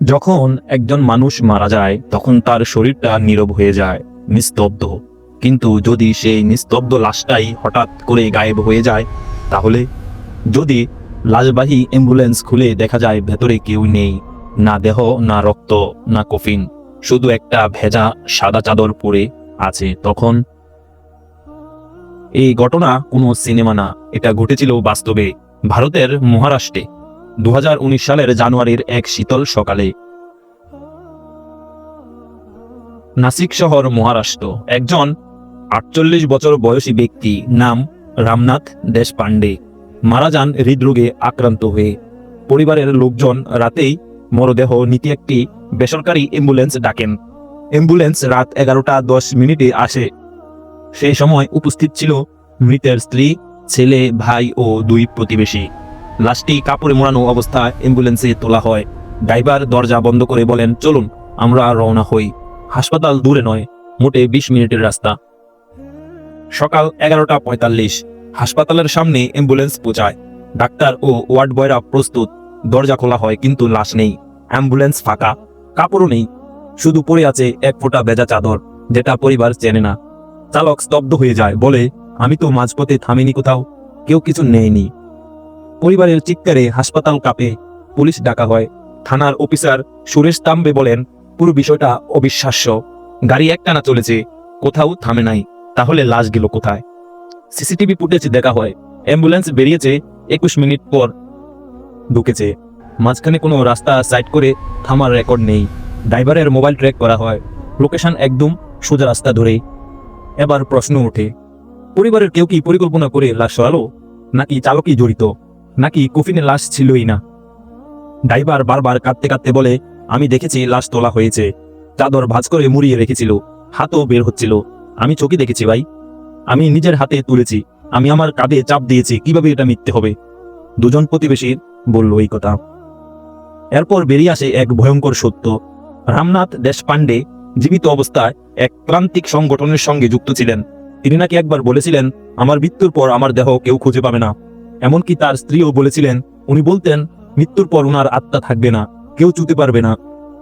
যখন একজন মানুষ মারা যায় তখন তার শরীরটা নীরব হয়ে যায়, নিস্তব্ধ। কিন্তু যদি সেই নিস্তব্ধ লাশটাই হঠাৎ করে গায়েব হয়ে যায়, তাহলে যদি লাশবাহী অ্যাম্বুলেন্স খুলে দেখা যায় ভেতরে কেউ নেই, না দেহ, না রক্ত, না কফিন, শুধু একটা ভেজা সাদা চাদর পরে আছে, তখন এই ঘটনা কোনো সিনেমা না, এটা ঘটেছিল বাস্তবে ভারতের মহারাষ্ট্রে 2019 সালের জানুয়ারির এক শীতল সকালে। নাসিক শহর, মহারাষ্ট্র। একজন 48 বছর বয়সী ব্যক্তি, নাম রামনাথ দেশপান্ডে, মারা যান হৃদরোগে আক্রান্ত হয়ে। পরিবারের লোকজন রাতেই মরদেহ নিতে একটি বেসরকারি অ্যাম্বুলেন্স ডাকেন। অ্যাম্বুলেন্স রাত 11:10 আসে। সেই সময় উপস্থিত ছিল মৃতের স্ত্রী, ছেলে, ভাই ও 2 প্রতিবেশী। লাশটি কাপড়ে মোড়ানো অবস্থায় অ্যাম্বুলেন্সে তোলা হয়। ড্রাইভার দরজা বন্ধ করে বলেন, চলুন আমরা রওনা হই। হাসপাতাল দূরে নয়, মোটে 20 মিনিটের রাস্তা। সকাল 11:45 হাসপাতালের সামনে অ্যাম্বুলেন্স পৌঁছায়। ডাক্তার ও ওয়ার্ড বয়রা প্রস্তুত। দরজা খোলা হয়, কিন্তু লাশ নেই। অ্যাম্বুলেন্স ফাঁকা, কাপড়ও নেই, শুধু পড়ে আছে এক ফোঁটা ভেজা চাদর, যেটা পরিবার চেনে না। চালক স্তব্ধ হয়ে যায়, বলে, আমি তো মাঝপথে থামিনি কোথাও, কেউ কিছু নেয়নি। পরিবারের চিৎকারে হাসপাতাল কাঁপে। পুলিশ ডাকা হয়। থানার অফিসার সুরেশ তাম্বে বলেন, পুরো বিষয়টা অবিশ্বাস্য। গাড়ি একটানা চলেছে, কোথাও থামে নাই, তাহলে লাশ গেল কোথায়? সিসিটিভি ফুটেজ দেখা হয়। অ্যাম্বুলেন্স বেরিয়েছে 21 মিনিট পর ঢুকেছে। মাঝখানে কোনো রাস্তা সাইড করে থামার রেকর্ড নেই। ড্রাইভারের মোবাইল ট্র্যাক করা হয়, লোকেশন একদম সোজা রাস্তা ধরে। এবার প্রশ্ন ওঠে, পরিবারের কেউ কি পরিকল্পনা করে লাশ সরালো, নাকি চালকই জড়িত, নাকি কফিনে লাশ ছিলই না? ড্রাইভার বারবার কাঁদতে কাঁদতে বলে, আমি দেখেছি লাশ তোলা হয়েছে, চাদর ভাঁজ করে মুড়িয়ে রেখেছিল, হাতও বের হচ্ছিল, আমি চোখে দেখেছি ভাই, আমি নিজের হাতে তুলেছি, আমি আমার কাঁধে চাপ দিয়েছি, কিভাবে এটা মিথ্যে হবে? দুজন প্রতিবেশী বলল এই কথা। এরপর বেরিয়ে আসে এক ভয়ঙ্কর সত্য। রামনাথ দেশপান্ডে জীবিত অবস্থায় এক প্রান্তিক সংগঠনের সঙ্গে যুক্ত ছিলেন। তিনি নাকি একবার বলেছিলেন, আমার মৃত্যুর পর আমার দেহ কেউ খুঁজে পাবে না। এমনকি তার স্ত্রীও বলেছিলেন, উনি বলতেন, মৃত্যুর পর উনার আত্মা থাকবে না, কেউ চুতে পারবে না।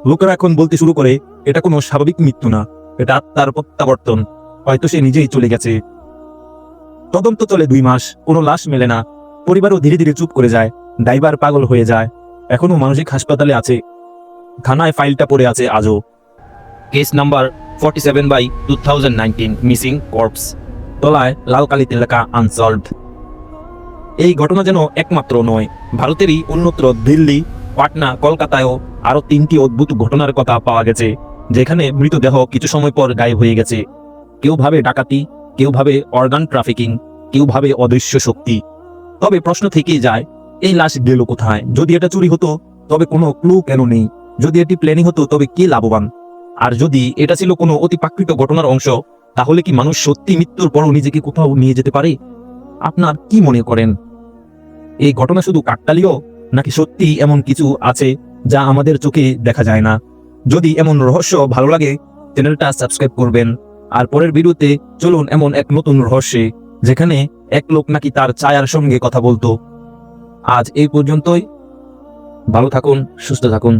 লোকেরা এখন বলতে শুরু করে, এটা কোনো স্বাভাবিক মৃত্যু না, এটা আত্মার প্রত্যাবর্তন, হয়তো সে নিজেই চলে গেছে। তদন্ত চলে 2 মাস, কোনো লাশ মেলে না। পরিবারও ধীরে ধীরে চুপ করে যায়। ড্রাইভার পাগল হয়ে যায়, এখনো মানসিক হাসপাতালে আছে। থানায় ফাইলটা পড়ে আছে আজও। কেস নাম্বার 47/2019, মিসিং কর্পস, তলায় লাল কালিতে লেখা আনসলভড। এই ঘটনা যেন একমাত্র নয়, ভারতেরই অন্যত্র দিল্লি, পাটনা, কলকাতায়ও আরো 3টি অদ্ভুত ঘটনার কথা পাওয়া গেছে, যেখানে মৃতদেহ কিছু সময় পর গায়েব হয়ে গেছে। কেউ ভাবে ডাকাতি, কেউ ভাবে অর্গান ট্রাফিকিং, কেউ ভাবে অদৃশ্য শক্তি। তবে প্রশ্ন থেকেই যায়, এই লাশ গেল কোথায়? যদি এটা চুরি হতো, তবে কোনো ক্লু কেন নেই? যদি এটি প্ল্যানিং হতো, তবে কে লাভবান? আর যদি এটা ছিল কোনো অতিপ্রাকৃত ঘটনার অংশ, তাহলে কি মানুষ সত্যি মৃত্যুর পরও নিজেকে কোথাও নিয়ে যেতে পারে? আপনার কি মনে করেন? এই ঘটনা শুধু কাকতালীয়, নাকি সত্যি এমন কিছু আছে যা আমাদের চোখে দেখা যায় না? যদি এমন রহস্য ভালো লাগে, চ্যানেলটা সাবস্ক্রাইব করবেন। আর পরের ভিডিওতে চলুন এমন এক নতুন রহস্যে, যেখানে এক লোক নাকি তার ছায়ার সঙ্গে কথা বলতো। আজ এই পর্যন্তই। ভালো থাকুন, সুস্থ থাকুন।